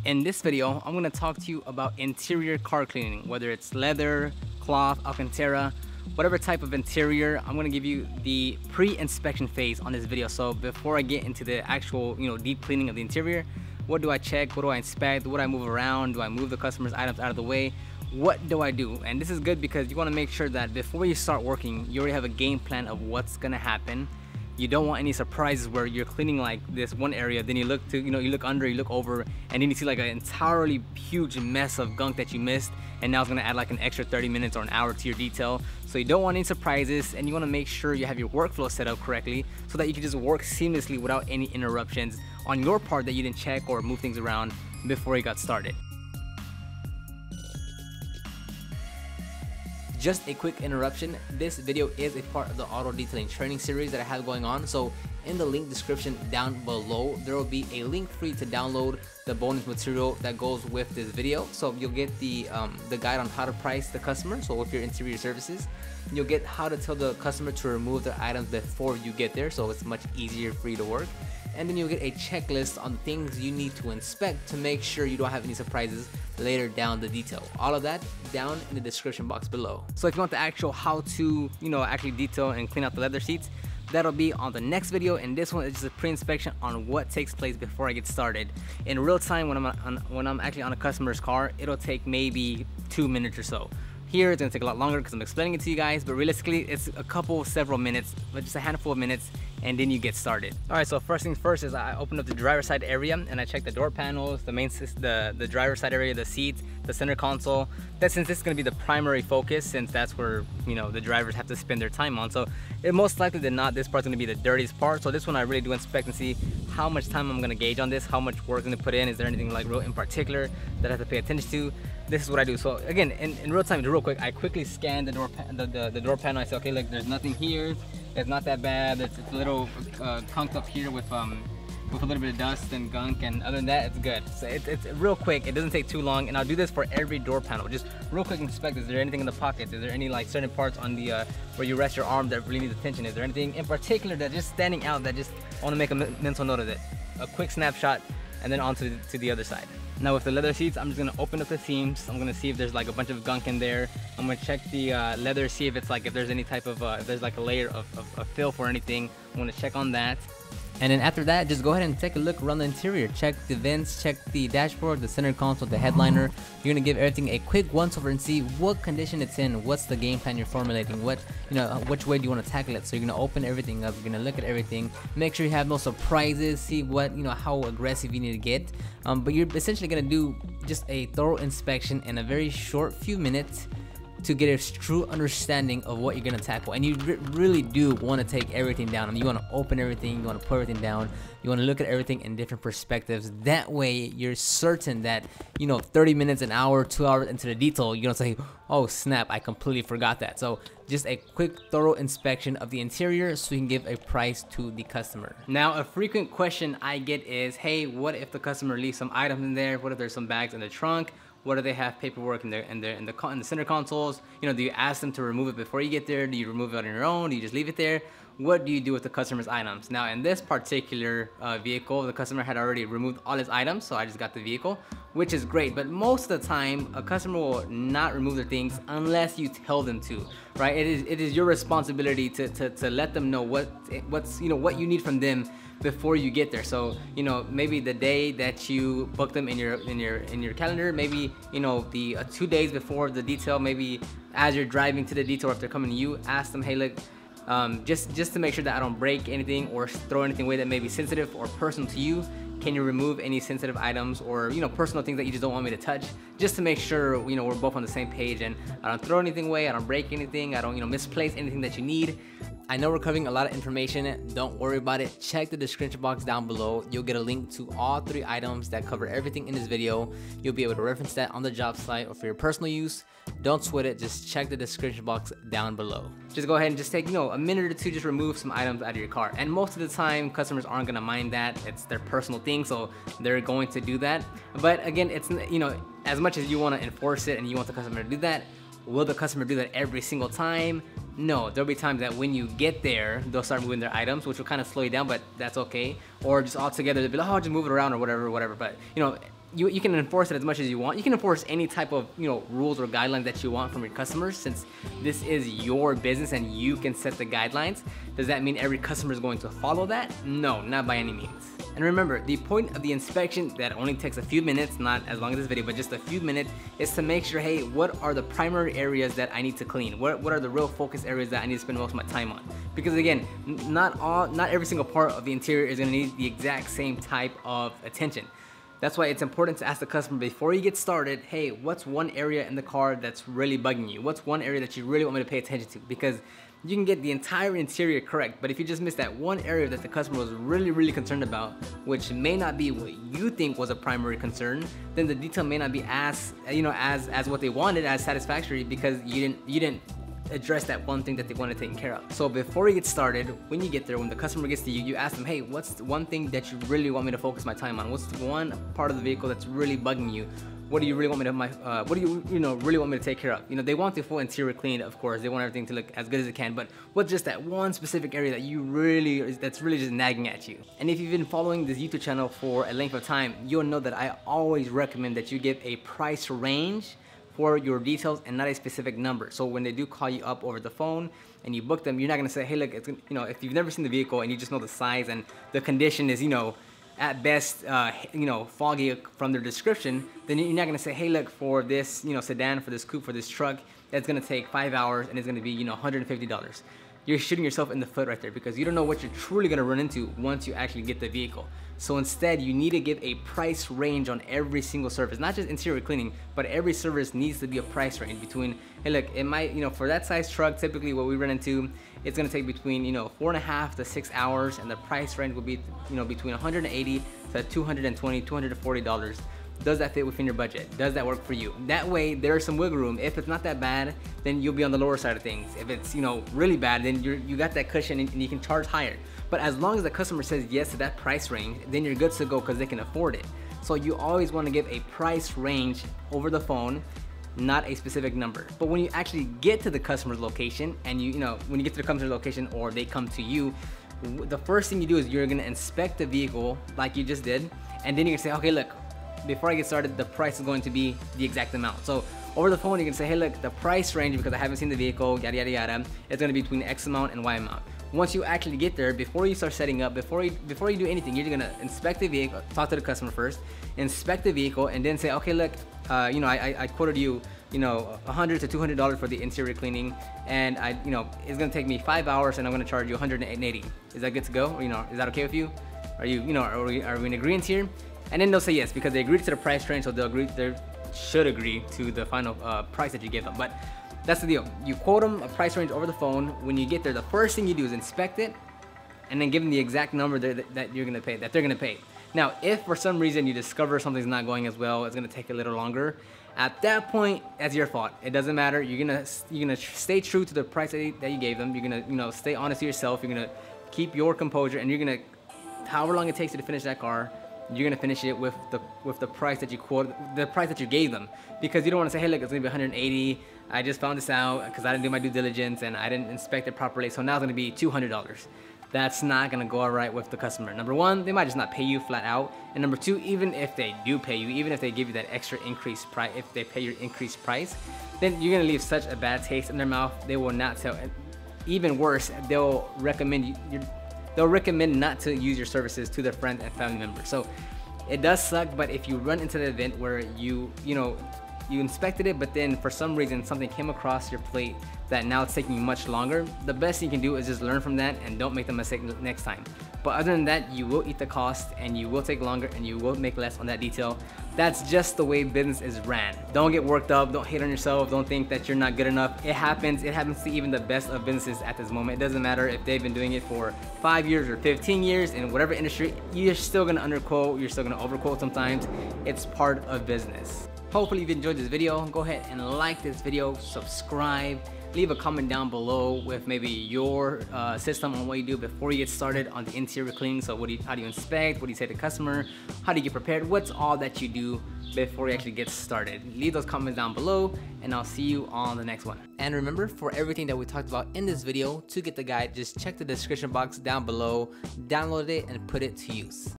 In this video, I'm going to talk to you about interior car cleaning, whether it's leather, cloth, alcantara, whatever type of interior. I'm going to give you the pre-inspection phase on this video. So before I get into the actual, deep cleaning of the interior, what do I check? What do I inspect? What do I move around? Do I move the customer's items out of the way? What do I do? And this is good because you want to make sure that before you start working, you already have a game plan of what's going to happen. You don't want any surprises where you're cleaning like this one area, then you look to, you look under, you look over, and then you see like an entirely huge mess of gunk that you missed, and now it's gonna add like an extra 30 minutes or an hour to your detail. So you don't want any surprises, and you wanna make sure you have your workflow set up correctly so that you can just work seamlessly without any interruptions on your part that you didn't check or move things around before you got started. Just a quick interruption, this video is a part of the auto detailing training series that I have going on. So in the link description down below, there will be a link for you to download the bonus material that goes with this video. So you'll get the guide on how to price the customer. So with your interior services, you'll get how to tell the customer to remove their items before you get there, so it's much easier for you to work. And then you'll get a checklist on things you need to inspect to make sure you don't have any surprises later down the detail. All of that down in the description box below. So if you want the actual how to, actually detail and clean out the leather seats, that'll be on the next video, and this one is just a pre-inspection on what takes place before I get started. In real time, when I'm actually on a customer's car, it'll take maybe 2 minutes or so. Here, it's gonna take a lot longer because I'm explaining it to you guys, but realistically, it's several minutes, but just a handful of minutes, and then you get started. All right, so first things first is I open up the driver's side area and I check the door panels, the driver's side area, the seats, the center console. Since this is gonna be the primary focus, since that's where, the drivers have to spend their time on. So most likely than not, this part's gonna be the dirtiest part. So this one I really do inspect and see how much time I'm gonna gauge on this, how much work I'm gonna put in. Is there anything like real in particular that I have to pay attention to? This is what I do. So again, in real time, real quick, I quickly scan the door panel. I say, okay, look, there's nothing here. It's not that bad. It's a little conked up here with a little bit of dust and gunk, and other than that, it's good. So it's real quick. It doesn't take too long, and I'll do this for every door panel. Just real quick inspect. Is there anything in the pockets? Is there any like certain parts on the where you rest your arm that really needs attention? Is there anything in particular that just standing out that just I want to make a mental note of it? A quick snapshot, and then on to the other side. Now with the leather seats, I'm just gonna open up the seams. I'm gonna see if there's like a bunch of gunk in there. I'm gonna check the leather, see if it's like, if there's any type of, if there's like a layer of filth or anything. I'm gonna check on that. And then after that, just go ahead and take a look around the interior. Check the vents, check the dashboard, the center console, the headliner. You're gonna give everything a quick once over and see what condition it's in, what's the game plan you're formulating, which way do you want to tackle it. So you're gonna open everything up, you're gonna look at everything, make sure you have no surprises, see what, how aggressive you need to get. But you're essentially gonna do just a thorough inspection in a very short few minutes to get a true understanding of what you're gonna tackle. And you really do want to take everything down. I mean, you want to open everything, you want to put everything down, you want to look at everything in different perspectives. That way you're certain that 30 minutes, an hour, 2 hours into the detail, you don't say, oh snap, I completely forgot that. So just a quick thorough inspection of the interior so you can give a price to the customer. Now a frequent question I get is, hey, what if the customer leaves some items in there? What if there's some bags in the trunk? What do they have paperwork in the center consoles? Do you ask them to remove it before you get there? Do you remove it on your own? Do you just leave it there? What do you do with the customer's items? Now in this particular vehicle, the customer had already removed all his items, so I just got the vehicle, which is great. But most of the time, a customer will not remove their things unless you tell them to, right? It is your responsibility to let them know what you need from them before you get there. So maybe the day that you book them in your calendar, maybe the 2 days before the detail, maybe as you're driving to the detail, if they're coming to you, ask them, hey look, just to make sure that I don't break anything or throw anything away that may be sensitive or personal to you, can you remove any sensitive items or personal things that you just don't want me to touch, just to make sure we're both on the same page and I don't throw anything away, I don't break anything, I don't misplace anything that you need. I know we're covering a lot of information, don't worry about it. Check the description box down below. You'll get a link to all 3 items that cover everything in this video. You'll be able to reference that on the job site or for your personal use. Don't sweat it, just check the description box down below. Just go ahead and just take a minute or two, just remove some items out of your car. And most of the time, customers aren't gonna mind that. It's their personal thing, so they're going to do that. But again, it's as much as you wanna enforce it and you want the customer to do that, will the customer do that every single time? No, there'll be times that when you get there, they'll start moving their items, which will kind of slow you down, but that's okay. Or just altogether, they'll be like, oh, just move it around or whatever. But you can enforce it as much as you want. You can enforce any type of, you know, rules or guidelines that you want from your customers, since this is your business and you can set the guidelines. Does that mean every customer is going to follow that? No, not by any means. And remember, the point of the inspection that only takes a few minutes, not as long as this video, but just a few minutes, is to make sure, hey, what are the primary areas that I need to clean? What are the real focus areas that I need to spend most of my time on? Because again, not every single part of the interior is gonna need the exact same type of attention. That's why it's important to ask the customer before you get started, hey, what's one area in the car that's really bugging you? What's one area that you really want me to pay attention to? Because you can get the entire interior correct, but if you just miss that one area that the customer was really concerned about, which may not be what you think was a primary concern, then the detail may not be as, you know, as what they wanted, as satisfactory, because you didn't address that one thing that they wanted taken care of. So before you get started, when you get there, when the customer gets to you, you ask them, hey, what's the one thing that you really want me to focus my time on? What's the one part of the vehicle that's really bugging you? What do you really want me to what do you really want me to take care of? You know, they want the full interior cleaned, of course. They want everything to look as good as it can, but what's just that one specific area that that's really just nagging at you? And if you've been following this YouTube channel for a length of time, you'll know that I always recommend that you give a price range for your details and not a specific number. So when they do call you up over the phone and you book them, you're not gonna say, hey, look, it's, you know, if you've never seen the vehicle and you just know the size and the condition is, you know, at best, you know, foggy from their description, then you're not gonna say, hey, look, for this, you know, sedan, for this coupe, for this truck, that's gonna take 5 hours and it's gonna be, you know, $150. You're shooting yourself in the foot right there, because you don't know what you're truly gonna run into once you actually get the vehicle. So instead, you need to give a price range on every single service, not just interior cleaning, but every service needs to be a price range between, hey, look, it might, you know, for that size truck, typically what we run into, it's gonna take between, you know, 4.5 to 6 hours, and the price range will be, you know, between $180 to $220, $240. Does that fit within your budget? Does that work for you? That way, there's some wiggle room. If it's not that bad, then you'll be on the lower side of things. If it's, you know, really bad, then you got that cushion and you can charge higher. But as long as the customer says yes to that price range, then you're good to go because they can afford it. So you always want to give a price range over the phone, not a specific number. But when you actually get to the customer's location, and you know, when you get to the customer's location or they come to you, the first thing you do is you're gonna inspect the vehicle like you just did, and then you're gonna say, okay, look, before I get started, the price is going to be the exact amount. So over the phone, you can say, hey, look, the price range, because I haven't seen the vehicle, yada, yada, yada, it's gonna be between X amount and Y amount. Once you actually get there, before you start setting up, before you do anything, you're gonna inspect the vehicle, talk to the customer first, inspect the vehicle, and then say, okay, look, you know, I quoted you, you know, $100 to $200 for the interior cleaning, and you know, it's gonna take me 5 hours, and I'm gonna charge you $180. Is that good to go? Or, you know, is that okay with you? Are you know, are we in agreement here? And then they'll say yes, because they agreed to the price range, so they should agree to the final price that you give them. But that's the deal. You quote them a price range over the phone. When you get there, the first thing you do is inspect it, and then give them the exact number that you're gonna pay, that they're gonna pay. Now, if for some reason you discover something's not going as well, it's gonna take a little longer. At that point, that's your fault. It doesn't matter. You're gonna stay true to the price that you gave them. You're gonna, you know, stay honest to yourself. You're gonna keep your composure, and you're gonna, however long it takes you to finish that car, you're gonna finish it with the price that you quoted, the price that you gave them, because you don't want to say, hey, look, it's gonna be 180. I just found this out because I didn't do my due diligence and I didn't inspect it properly, so now it's gonna be $200. That's not gonna go all right with the customer. Number one, they might just not pay you flat out, and number two, even if they do pay you, even if they give you that extra increased price, if they pay your increased price, then you're gonna leave such a bad taste in their mouth. They will not tell. Even worse, they'll recommend not to use your services to their friends and family members. So it does suck, but if you run into the event where you inspected it, but then for some reason something came across your plate that now it's taking you much longer, the best thing you can do is just learn from that and don't make the mistake next time. But other than that, you will eat the cost, and you will take longer, and you will make less on that detail. That's just the way business is ran. Don't get worked up, don't hate on yourself, don't think that you're not good enough. It happens to even the best of businesses at this moment. It doesn't matter if they've been doing it for 5 years or 15 years, in whatever industry, you're still gonna underquote, you're still gonna overquote sometimes. It's part of business. Hopefully you've enjoyed this video. Go ahead and like this video, subscribe, leave a comment down below with maybe your system on what you do before you get started on the interior cleaning. So how do you inspect? What do you say to the customer? How do you get prepared? What's all that you do before you actually get started? Leave those comments down below, and I'll see you on the next one. And remember, for everything that we talked about in this video, to get the guide, just check the description box down below, download it, and put it to use.